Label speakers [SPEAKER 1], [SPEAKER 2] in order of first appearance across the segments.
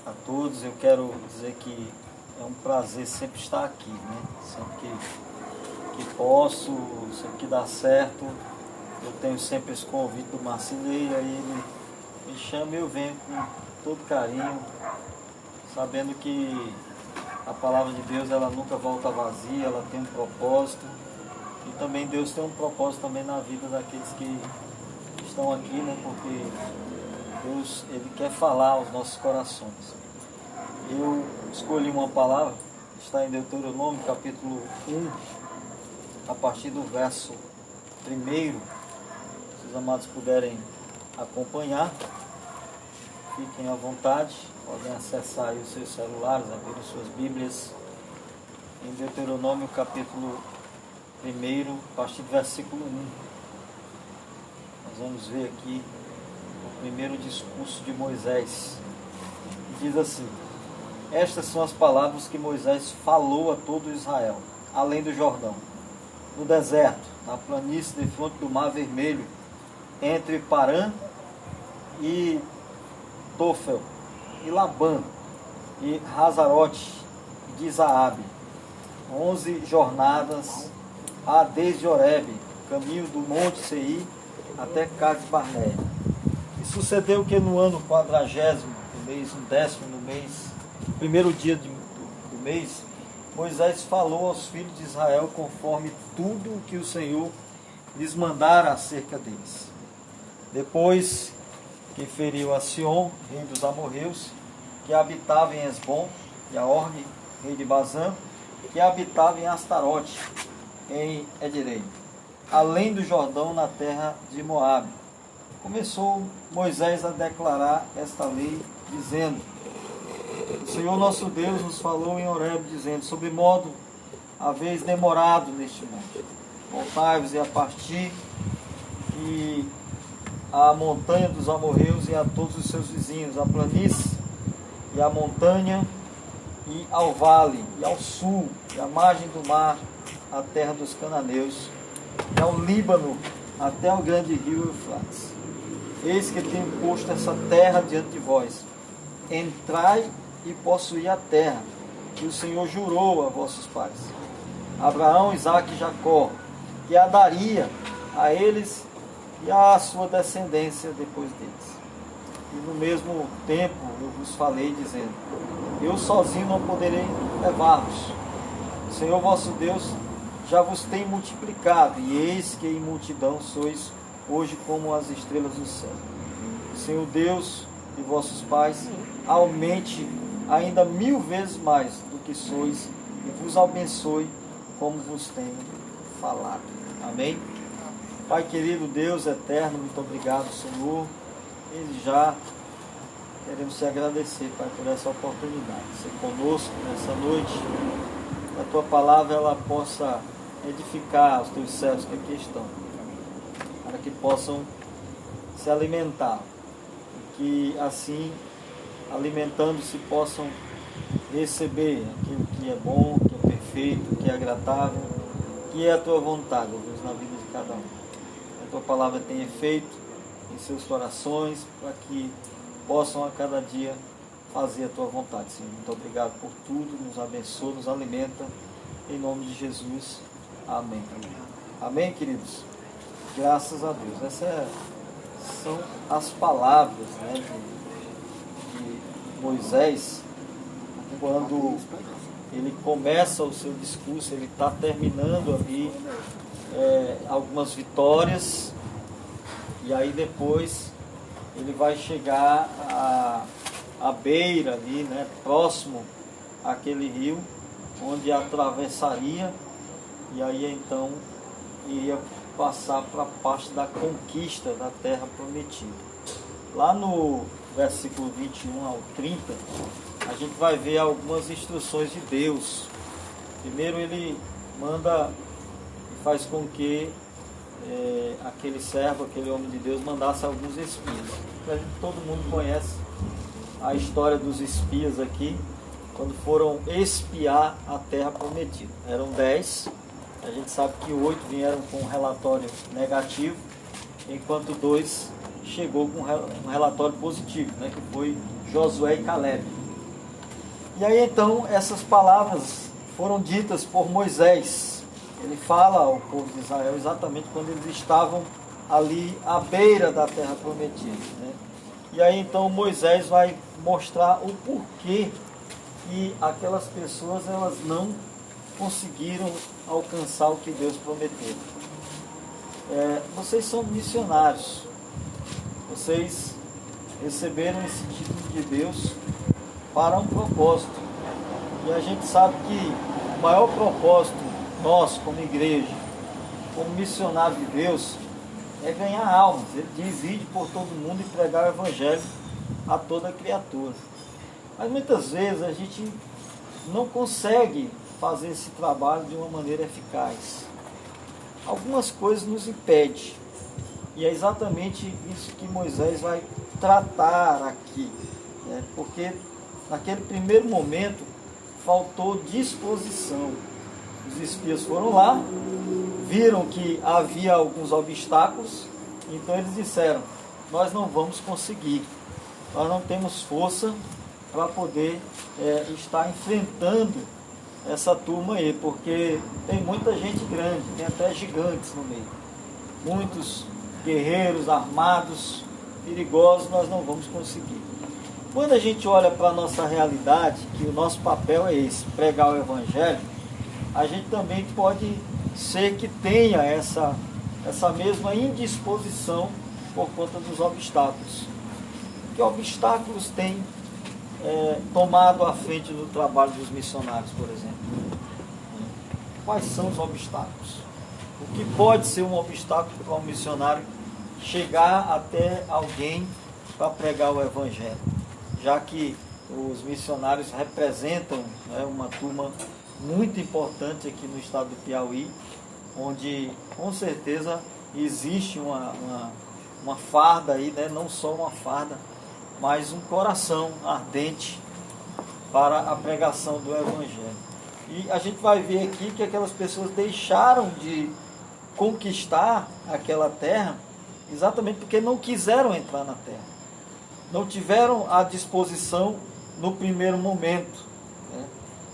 [SPEAKER 1] a todos. Eu quero dizer que é um prazer sempre estar aqui, né? Sempre que posso, sempre que dá certo, eu tenho sempre esse convite do Marcinei, aí ele me chama e eu venho com todo carinho, sabendo que a palavra de Deus ela nunca volta vazia, ela tem um propósito, e também Deus tem um propósito também na vida daqueles que estão aqui, né? Porque Deus, Ele quer falar aos nossos corações. Eu escolhi uma palavra, está em Deuteronômio, capítulo 1, a partir do verso 1, se os amados puderem acompanhar, fiquem à vontade, podem acessar aí os seus celulares, abrir suas Bíblias, em Deuteronômio, capítulo 1, a partir do versículo 1. Nós vamos ver aqui o primeiro discurso de Moisés. Diz assim: estas são as palavras que Moisés falou a todo Israel, além do Jordão, no deserto, na planície defronte do Mar Vermelho, entre Parã e Tofel, e Labã, e Hazarote, de Zaabe, 11 jornadas há desde Horebe, caminho do Monte Seir, até Cades Barneia. E sucedeu que no ano 40º do mês, no 10º no mês, primeiro dia do mês, Moisés falou aos filhos de Israel conforme tudo o que o Senhor lhes mandara acerca deles. Depois que feriu a Sion, rei dos amorreus, que habitava em Esbom, e a Orgue, rei de Bazã, que habitava em Astarote, em Edirei, além do Jordão, na terra de Moabe. Começou Moisés a declarar esta lei, dizendo: o Senhor nosso Deus nos falou em Horebe, dizendo: sobre modo haveis demorado neste monte. Voltai-vos e a partir e à montanha dos amorreus e a todos os seus vizinhos, à planície e à montanha e ao vale e ao sul e à margem do mar, a terra dos cananeus, e ao Líbano, até o grande rio Eufrates. Eis que tenho posto essa terra diante de vós. Entrai e possuí a terra que o Senhor jurou a vossos pais, Abraão, Isaque e Jacó, que a daria a eles e à sua descendência depois deles. E no mesmo tempo eu vos falei, dizendo: eu sozinho não poderei levar-vos. O Senhor vosso Deus já vos tem multiplicado, e eis que em multidão sois hoje como as estrelas do céu. O Senhor Deus de vossos pais aumente ainda 1000 vezes mais do que sois, e vos abençoe como vos tenho falado. Amém? Pai querido, Deus eterno, muito obrigado, Senhor. Desde já queremos te agradecer, Pai, por essa oportunidade, ser conosco nessa noite, que a tua palavra ela possa edificar os teus servos que aqui estão, para que possam se alimentar, e que assim, alimentando-se, possam receber aquilo que é bom, que é perfeito, que é agradável, que é a tua vontade, ó Deus, na vida de cada um. Que a tua palavra tenha efeito em seus corações, para que possam a cada dia fazer a tua vontade, Senhor. Muito obrigado por tudo, nos abençoa, nos alimenta, em nome de Jesus. Amém. Amém, queridos? Graças a Deus. Essas são as palavras, né, de Moisés, quando ele começa o seu discurso. Ele está terminando ali algumas vitórias, e aí depois ele vai chegar à beira ali, né, próximo àquele rio, onde atravessaria, e aí então iria passar para a parte da conquista da terra prometida. Lá no versículo 21 ao 30, a gente vai ver algumas instruções de Deus. Primeiro ele manda e faz com que aquele servo, aquele homem de Deus, mandasse alguns espias. Todo mundo conhece a história dos espias aqui, quando foram espiar a terra prometida. Eram 10, a gente sabe que 8 vieram com um relatório negativo, enquanto 2 chegou com um relatório positivo, né, que foi Josué e Caleb. E aí então essas palavras foram ditas por Moisés. Ele fala ao povo de Israel exatamente quando eles estavam ali à beira da terra prometida, né? E aí então Moisés vai mostrar o porquê que aquelas pessoas elas não conseguiram alcançar o que Deus prometeu. Vocês são missionários, vocês receberam esse título de Deus para um propósito. E a gente sabe que o maior propósito, nós como igreja, como missionário de Deus, é ganhar almas. Ele diz: ide por todo mundo e pregar o evangelho a toda criatura. Mas muitas vezes a gente não consegue fazer esse trabalho de uma maneira eficaz. Algumas coisas nos impedem. E é exatamente isso que Moisés vai tratar aqui, né? Porque naquele primeiro momento faltou disposição. Os espias foram lá, viram que havia alguns obstáculos, então eles disseram: nós não vamos conseguir, nós não temos força para poder estar enfrentando essa turma aí, porque tem muita gente grande, tem até gigantes no meio, muitos guerreiros armados, perigosos, nós não vamos conseguir. Quando a gente olha para a nossa realidade, que o nosso papel é esse, pregar o evangelho, a gente também pode ser que tenha essa mesma indisposição por conta dos obstáculos. Que obstáculos tem tomado a frente do trabalho dos missionários, por exemplo? Quais são os obstáculos? O que pode ser um obstáculo para um missionário chegar até alguém para pregar o evangelho? Já que os missionários representam, né, uma turma muito importante aqui no estado do Piauí, onde com certeza existe uma farda aí, né, não só uma farda, mas um coração ardente para a pregação do evangelho. E a gente vai ver aqui que aquelas pessoas deixaram de conquistar aquela terra exatamente porque não quiseram entrar na terra. Não tiveram a disposição no primeiro momento, né?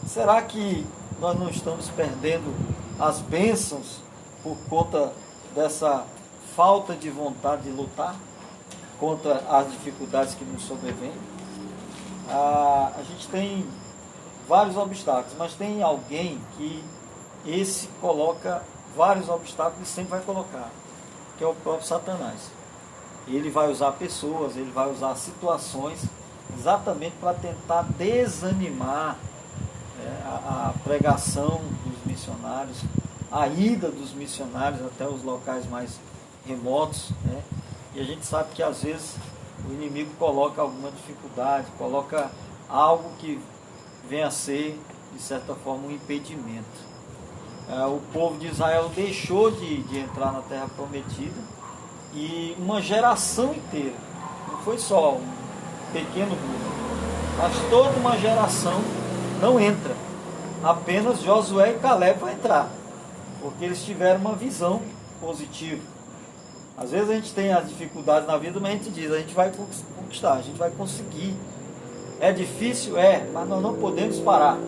[SPEAKER 1] Será que nós não estamos perdendo as bênçãos por conta dessa falta de vontade de lutar contra as dificuldades que nos sobrevêm? A gente tem vários obstáculos, mas tem alguém que esse coloca vários obstáculos e sempre vai colocar, que é o próprio Satanás. Ele vai usar pessoas, ele vai usar situações exatamente para tentar desanimar a pregação dos missionários, a ida dos missionários até os locais mais remotos, né? E a gente sabe que às vezes o inimigo coloca alguma dificuldade, coloca algo que venha a ser, de certa forma, um impedimento. O povo de Israel deixou de entrar na terra prometida, e uma geração inteira, não foi só um pequeno grupo, mas toda uma geração não entra. Apenas Josué e Caleb vão entrar, porque eles tiveram uma visão positiva. Às vezes a gente tem as dificuldades na vida, mas a gente diz: a gente vai conquistar, a gente vai conseguir. É difícil? Mas nós não podemos parar.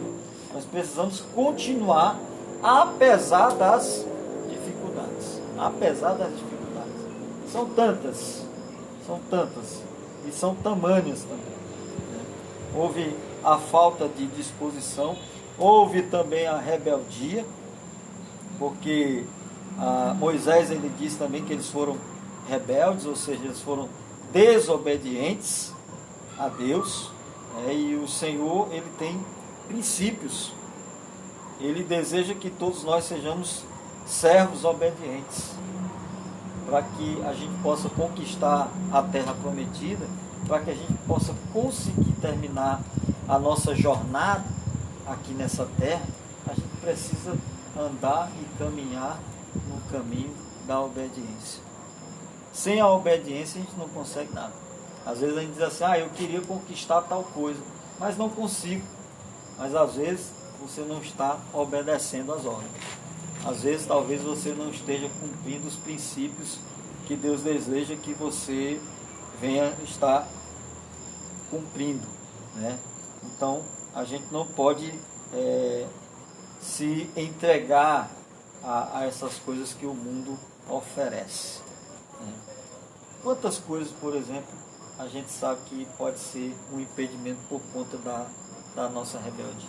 [SPEAKER 1] Nós precisamos continuar, apesar das dificuldades. Apesar das dificuldades. São tantas, e são tamanhas também. Houve a falta de disposição, houve também a rebeldia, porque Moisés, ele diz também que eles foram rebeldes, ou seja, eles foram desobedientes a Deus, e o Senhor, ele tem princípios, ele deseja que todos nós sejamos servos obedientes, para que a gente possa conquistar a terra prometida, para que a gente possa conseguir terminar a nossa jornada aqui nessa terra. A gente precisa andar e caminhar no caminho da obediência. Sem a obediência a gente não consegue nada. Às vezes a gente diz assim: eu queria conquistar tal coisa, mas não consigo. Mas às vezes você não está obedecendo às ordens. Às vezes talvez você não esteja cumprindo os princípios que Deus deseja que você venha estar cumprindo, né? Então a gente não pode se entregar a essas coisas que o mundo oferece, né? Quantas coisas, por exemplo, a gente sabe que pode ser um impedimento por conta da nossa rebeldia.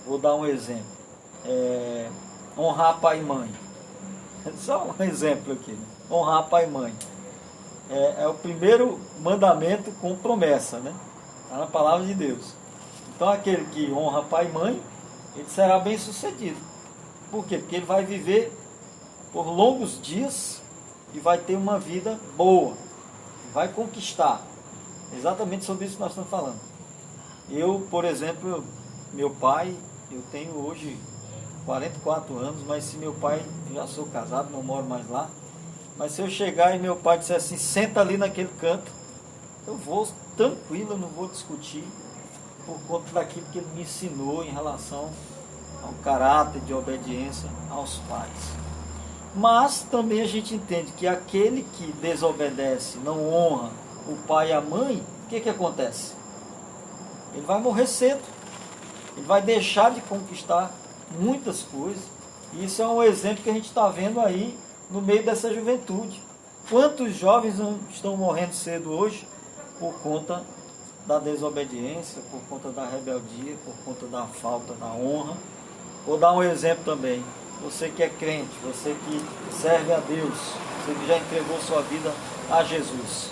[SPEAKER 1] Vou dar um exemplo. Honrar pai e mãe. Só um exemplo aqui, né? Honrar pai e mãe. É o primeiro mandamento com promessa, né? Está na palavra de Deus. Então aquele que honra pai e mãe, ele será bem sucedido. Por quê? Porque ele vai viver por longos dias e vai ter uma vida boa. Vai conquistar. Exatamente sobre isso que nós estamos falando. Eu, por exemplo, meu pai, eu tenho hoje 44 anos, mas se meu pai, eu já sou casado, não moro mais lá, mas se eu chegar e meu pai disser assim, senta ali naquele canto, eu vou tranquilo, eu não vou discutir, por conta daquilo que ele me ensinou em relação ao caráter de obediência aos pais. Mas também a gente entende que aquele que desobedece, não honra o pai e a mãe, o que acontece? Ele vai morrer cedo, ele vai deixar de conquistar muitas coisas. E isso é um exemplo que a gente está vendo aí no meio dessa juventude. Quantos jovens não estão morrendo cedo hoje por conta da desobediência, por conta da rebeldia, por conta da falta da honra? Vou dar um exemplo também. Você que é crente, você que serve a Deus, você que já entregou sua vida a Jesus.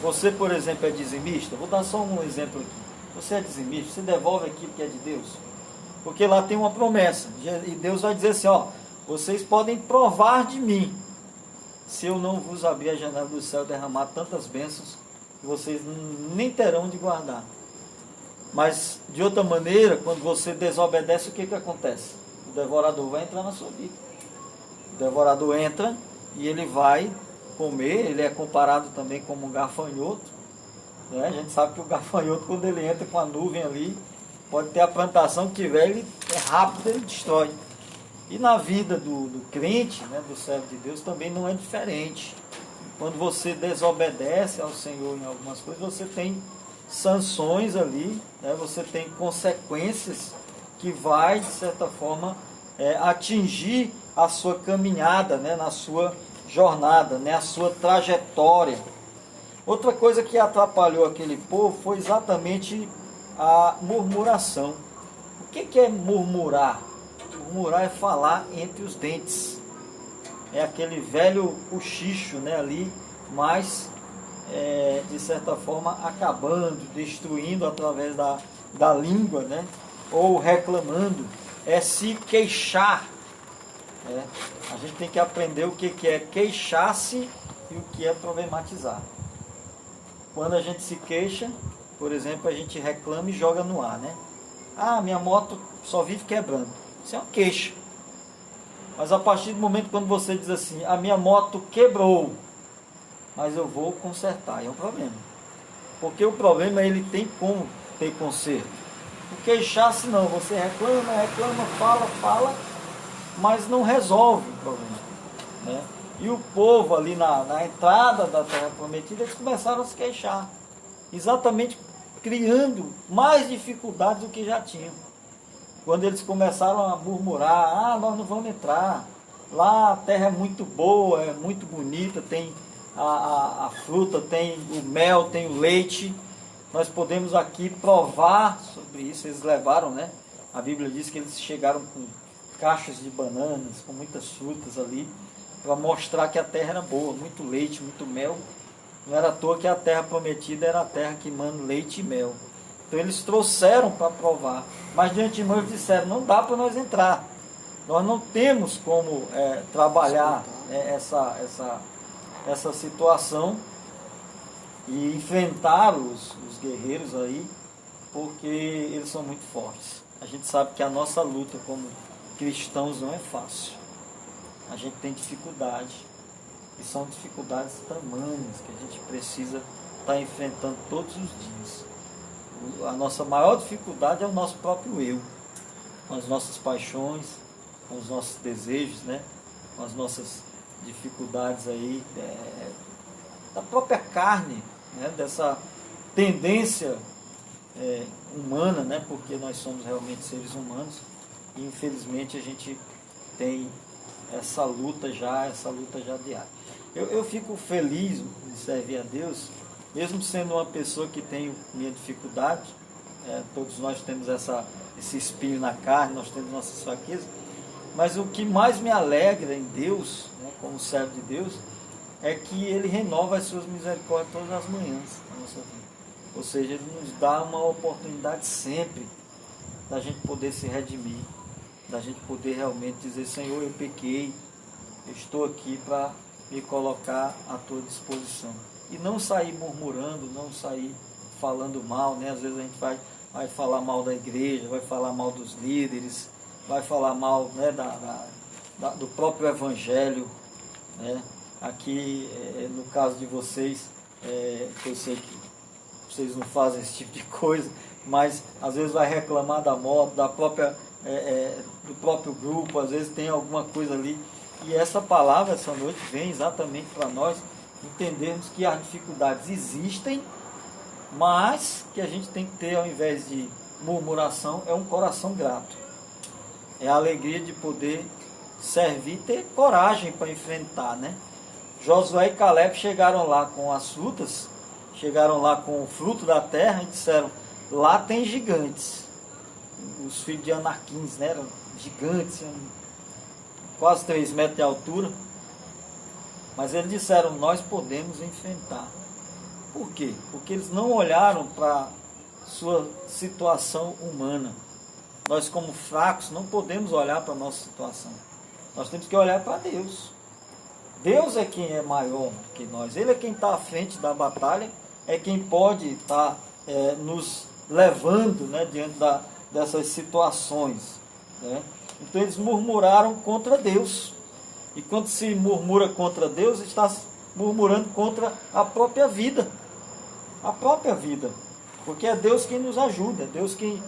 [SPEAKER 1] Você, por exemplo, é dizimista? Vou dar só um exemplo aqui. Você é dizimista, você devolve aquilo que é de Deus. Porque lá tem uma promessa. E Deus vai dizer assim, ó, vocês podem provar de mim, se eu não vos abrir a janela do céu e derramar tantas bênçãos, que vocês nem terão de guardar. Mas, de outra maneira, quando você desobedece, o que acontece? O devorador vai entrar na sua vida. O devorador entra e ele vai comer, ele é comparado também como um gafanhoto, né? A gente sabe que o gafanhoto, quando ele entra com a nuvem ali, pode ter a plantação que tiver, ele é rápido, ele destrói. E na vida do crente, né, do servo de Deus, também não é diferente. Quando você desobedece ao Senhor em algumas coisas, você tem sanções ali, né, você tem consequências que vai, de certa forma, atingir a sua caminhada, né, na sua jornada, né, a sua trajetória. Outra coisa que atrapalhou aquele povo foi exatamente a murmuração. O que é murmurar? Murmurar é falar entre os dentes. É aquele velho cochicho, né, ali, mas de certa forma acabando, destruindo através da língua, né, ou reclamando. É se queixar. A gente tem que aprender o que é queixar-se e o que é problematizar. Quando a gente se queixa, por exemplo, a gente reclama e joga no ar, né? Ah, minha moto só vive quebrando. Isso é uma queixa. Mas a partir do momento quando você diz assim, a minha moto quebrou, mas eu vou consertar, é um problema. Porque o problema, ele tem como ter conserto. O queixar-se não, você reclama, fala, mas não resolve o problema, né? E o povo ali na entrada da Terra Prometida, eles começaram a se queixar, exatamente criando mais dificuldades do que já tinham. Quando eles começaram a murmurar, nós não vamos entrar, lá a terra é muito boa, é muito bonita, tem a fruta, tem o mel, tem o leite, nós podemos aqui provar sobre isso. Eles levaram, né? A Bíblia diz que eles chegaram com caixas de bananas, com muitas frutas ali, para mostrar que a terra era boa, muito leite, muito mel. Não era à toa que a terra prometida era a terra que manda leite e mel. Então eles trouxeram para provar, mas de antemão eles disseram, não dá para nós entrar. Nós não temos como trabalhar essa situação e enfrentar os guerreiros aí, porque eles são muito fortes. A gente sabe que a nossa luta como cristãos não é fácil. A gente tem dificuldade, e são dificuldades tamanhas que a gente precisa estar enfrentando todos os dias. A nossa maior dificuldade é o nosso próprio eu, com as nossas paixões, com os nossos desejos, né? Com as nossas dificuldades aí, da própria carne, né? Dessa tendência humana, né? Porque nós somos realmente seres humanos e infelizmente a gente tem essa luta já diária. Eu fico feliz de servir a Deus, mesmo sendo uma pessoa que tem minha dificuldade. Todos nós temos esse espinho na carne, nós temos nossas fraquezas, mas o que mais me alegra em Deus, né, como servo de Deus, é que Ele renova as suas misericórdias todas as manhãs na nossa vida. Ou seja, Ele nos dá uma oportunidade sempre da gente poder se redimir, da gente poder realmente dizer: Senhor, eu pequei, eu estou aqui para me colocar à tua disposição. E não sair murmurando, não sair falando mal, né? Às vezes a gente vai falar mal da igreja, vai falar mal dos líderes, vai falar mal, né, do próprio evangelho, né? Aqui, no caso de vocês, eu sei que vocês não fazem esse tipo de coisa, mas às vezes vai reclamar da moto, do próprio grupo, às vezes tem alguma coisa ali. E essa palavra, essa noite, vem exatamente para nós entendermos que as dificuldades existem, mas que a gente tem que ter, ao invés de murmuração, é um coração grato. É a alegria de poder servir, ter coragem para enfrentar, né? Josué e Caleb chegaram lá com as frutas, chegaram lá com o fruto da terra e disseram: lá tem gigantes. Os filhos de Anaquins, né? Eram gigantes, quase 3 metros de altura. Mas eles disseram: nós podemos enfrentar. Por quê? Porque eles não olharam para sua situação humana. Nós, como fracos, não podemos olhar para a nossa situação. Nós temos que olhar para Deus. Deus é quem é maior que nós. Ele é quem está à frente da batalha, é quem pode estar nos levando, né, diante dessas situações, né? Então eles murmuraram contra Deus. E quando se murmura contra Deus, está murmurando contra a própria vida. A própria vida. Porque é Deus quem nos ajuda, é Deus quem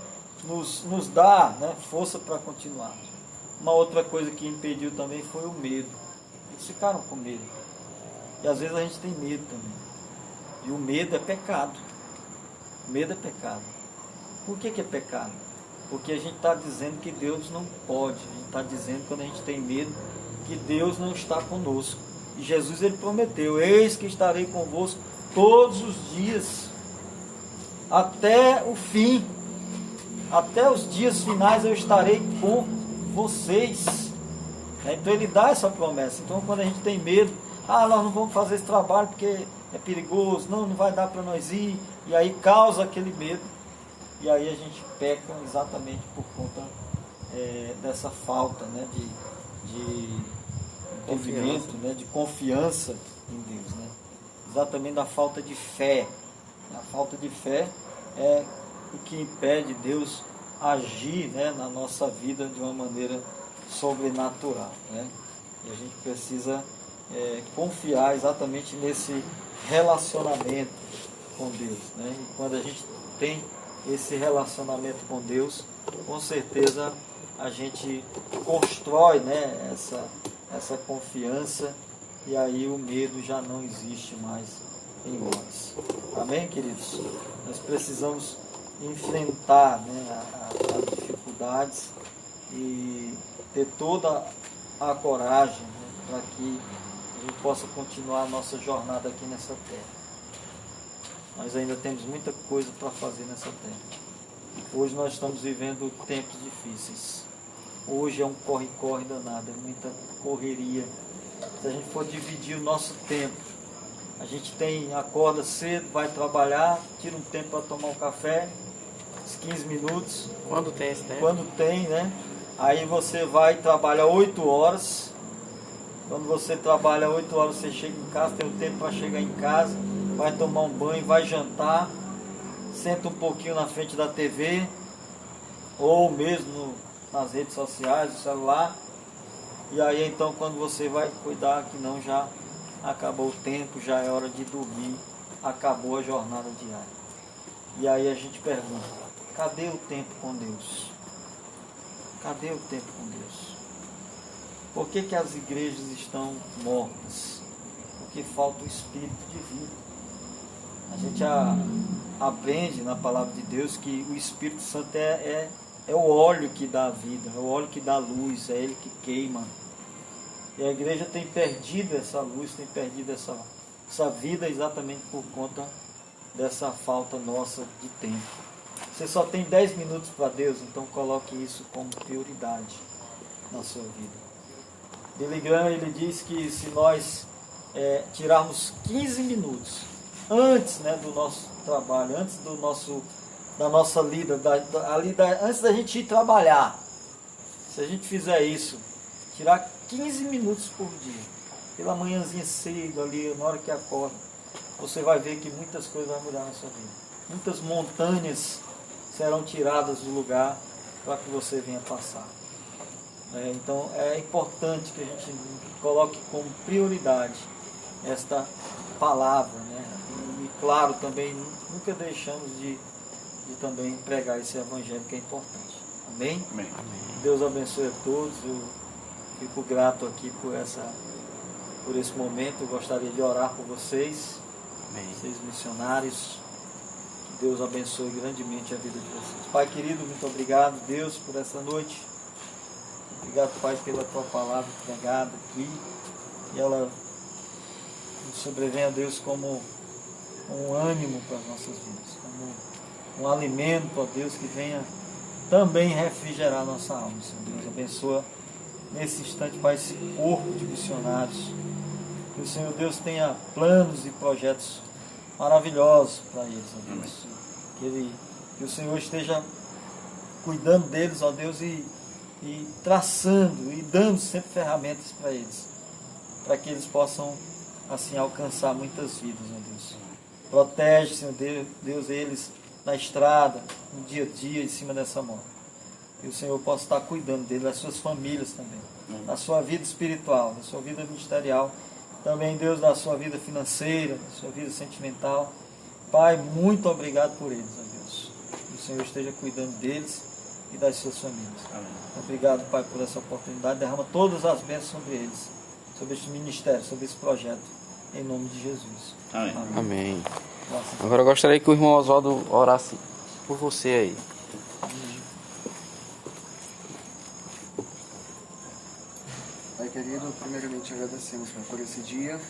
[SPEAKER 1] nos dá, né, força para continuar. Uma outra coisa que impediu também foi o medo. Eles ficaram com medo. E às vezes a gente tem medo também. E o medo é pecado. O medo é pecado. Por que é pecado? Porque a gente está dizendo que Deus não pode. A gente está dizendo, quando a gente tem medo, que Deus não está conosco. E Jesus, ele prometeu: eis que estarei convosco todos os dias, até o fim, até os dias finais eu estarei com vocês. Então ele dá essa promessa. Então quando a gente tem medo, nós não vamos fazer esse trabalho porque é perigoso, não vai dar para nós ir, e aí causa aquele medo, e aí a gente peca exatamente por conta dessa falta, né, de confiança, né, de confiança em Deus, né? Exatamente da falta de fé. A falta de fé é o que impede Deus agir, né, na nossa vida de uma maneira sobrenatural, né? E a gente precisa confiar exatamente nesse relacionamento com Deus, né? E quando a gente tem esse relacionamento com Deus, com certeza a gente constrói, né, essa confiança, e aí o medo já não existe mais em nós. Amém, queridos? Nós precisamos enfrentar, né, as dificuldades e ter toda a coragem, né, para que a gente possa continuar a nossa jornada aqui nessa terra. Nós ainda temos muita coisa para fazer nessa terra. Hoje nós estamos vivendo tempos difíceis. Hoje é um corre-corre danado, é muita correria. Se a gente for dividir o nosso tempo, a gente acorda cedo, vai trabalhar, tira um tempo para tomar um café, uns 15 minutos.
[SPEAKER 2] Quando tem esse tempo?
[SPEAKER 1] Quando tem, né? Aí você vai trabalhar 8 horas. Quando você trabalha 8 horas, você chega em casa, tem um tempo para chegar em casa, vai tomar um banho, vai jantar, senta um pouquinho na frente da TV, ou mesmo nas redes sociais, no celular. E aí então, quando você vai cuidar, que não, já acabou o tempo, já é hora de dormir, acabou a jornada diária. E aí a gente pergunta: cadê o tempo com Deus? Cadê o tempo com Deus? Por que as igrejas estão mortas? Porque falta o espírito de vida. A gente aprende na palavra de Deus que o Espírito Santo é o óleo que dá a vida, é o óleo que dá a luz, é ele que queima. E a igreja tem perdido essa luz, tem perdido essa vida exatamente por conta dessa falta nossa de tempo. Você só tem 10 minutos para Deus, então coloque isso como prioridade na sua vida. Billy Graham, ele diz que se nós tirarmos 15 minutos antes, né, do nosso trabalho, antes da nossa lida, antes da gente ir trabalhar, se a gente fizer isso, tirar 15 minutos por dia, pela manhãzinha cedo ali, na hora que acorda, você vai ver que muitas coisas vão mudar na sua vida. Muitas montanhas serão tiradas do lugar para que você venha passar. Então é importante que a gente coloque como prioridade esta palavra, né? E claro, também nunca deixamos de também pregar esse evangelho que é importante. Amém?
[SPEAKER 2] Amém.
[SPEAKER 1] Deus abençoe a todos. Eu fico grato aqui por esse momento. Eu gostaria de orar por vocês, vocês missionários. Que Deus abençoe grandemente a vida de vocês. Pai querido, muito obrigado, Deus, por essa noite. Obrigado, Pai, pela Tua palavra pregada aqui. E ela nos sobrevenha, Deus, como um ânimo para as nossas vidas. Como um alimento, ó Deus, que venha também refrigerar nossa alma, Senhor Deus. Abençoa nesse instante, Pai, esse corpo de missionários. Que o Senhor Deus tenha planos e projetos maravilhosos para eles, ó Deus. Que o Senhor esteja cuidando deles, ó Deus, e traçando e dando sempre ferramentas para eles, para que eles possam assim alcançar muitas vidas, ó Deus. Protege, Senhor Deus, eles na estrada, no dia a dia, em cima dessa moto. Que o Senhor possa estar cuidando deles, das suas famílias também, da sua vida espiritual, da sua vida ministerial, também, Deus, da sua vida financeira, da sua vida sentimental. Pai, muito obrigado por eles, ó Deus. Que o Senhor esteja cuidando deles e das suas famílias.
[SPEAKER 2] Amém.
[SPEAKER 1] Obrigado, Pai, por essa oportunidade. Derrama todas as bênçãos sobre eles, sobre este ministério, sobre esse projeto, em nome de Jesus.
[SPEAKER 2] Amém.
[SPEAKER 3] Amém.
[SPEAKER 1] Graças
[SPEAKER 3] Agora eu gostaria que o irmão Oswaldo orasse por você aí.
[SPEAKER 4] Pai querido, primeiramente agradecemos por esse dia,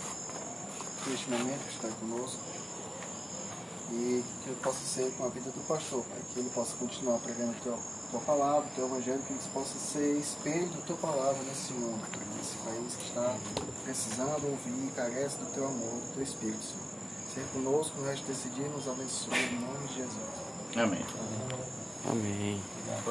[SPEAKER 4] por este momento que está conosco, e que possa ser com a vida do pastor, Pai, que ele possa continuar pregando a tua palavra, o teu evangelho, que ele possa ser espelho da tua palavra nesse mundo, nesse país que está precisando ouvir e carece do teu amor, do teu espírito, Senhor. Ser conosco no resto desse dia, nos abençoe em nome de Jesus.
[SPEAKER 2] Amém.
[SPEAKER 3] Amém.